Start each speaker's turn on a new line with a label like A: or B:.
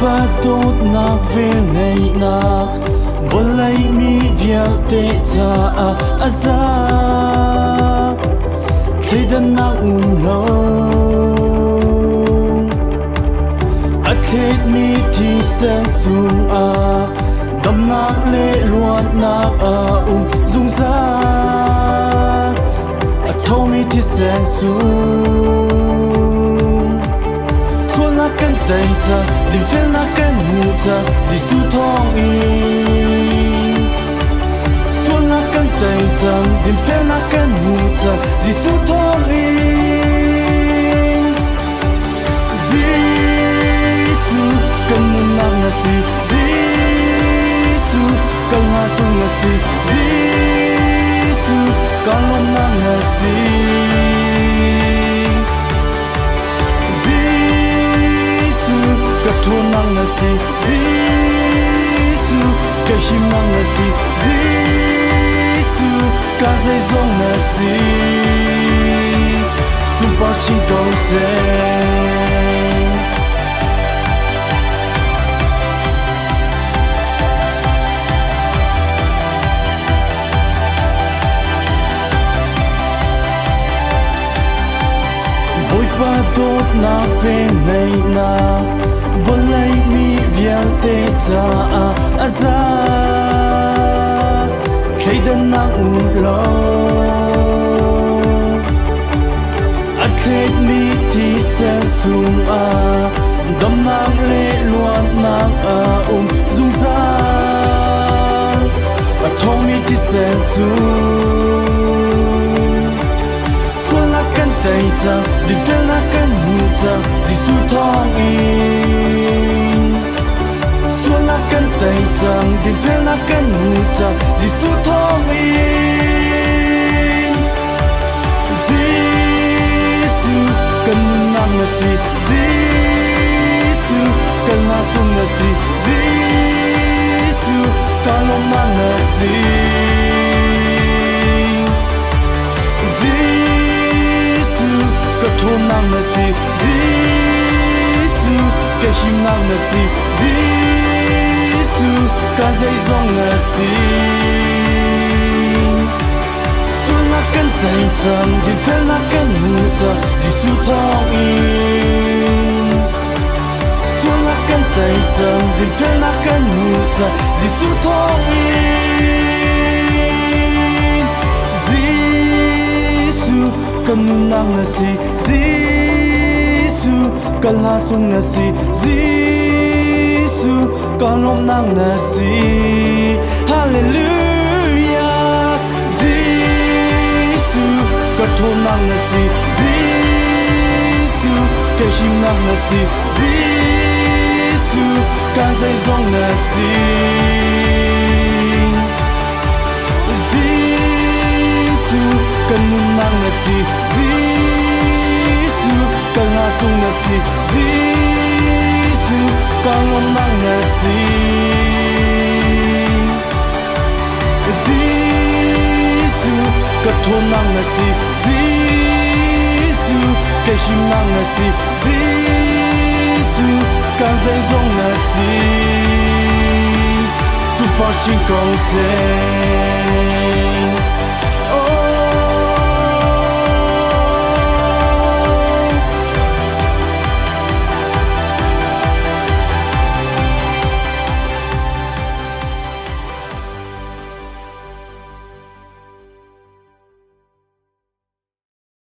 A: pa tốt nạc về ngày nạc vô lấy mi việc tệ cha a za khi đơn nạc lâu a thế mi thì sen sung đâm nạc lệ luat nạc dung ra a thâu mi thì sen sung na kan tay ta din fel na kan mu ta Giêsu thong in xuân na kan tay ta din fel na kan mu ta Giêsu thong in Giêsu kan mu na na si Giêsu kan ha sung na si Giêsu kan lo na na si thôn năng là si Giêsu cái him năng là si Giêsu cả dây rong là si super chinh cầu xe bồi ba tốt nạc về ngày nạc vô lấy mi việc tệ cha a za khi đơn nặng lâu a thế mi thì sen sung đâm nặng lệ loạn nặng dung ra a thâu mi thì sen sung xuân là căn tay ta đi về là căn mu ta Giêsu thong in xuân là căn tay ta đi về là căn mu ta Giêsu thong in Giêsu căn nang na si Giêsu căn na sung na si Giêsu căn lo nang na si thôn năng là si Giêsu cái him năng là si Giêsu cả dây rong là si xuân là căn tay trần đi về là căn mu ta Giêsu thong in xuân là căn tay trần đi về là căn mu ta Giêsu thong in Giêsu kan nu nang na si Giêsu kan la sung na si Giêsu kan lom nang na si hallelujah Giêsu kan thon nang na si Giêsu kan him nang na si Giêsu kan dây rong na si kan nu nang na si Giêsu kan la sung na si Giêsu kan lo nang na si Giêsu kan thon nang na si Giêsu kan him nang na si Giêsu kan dây rong na si super chinh cầu xe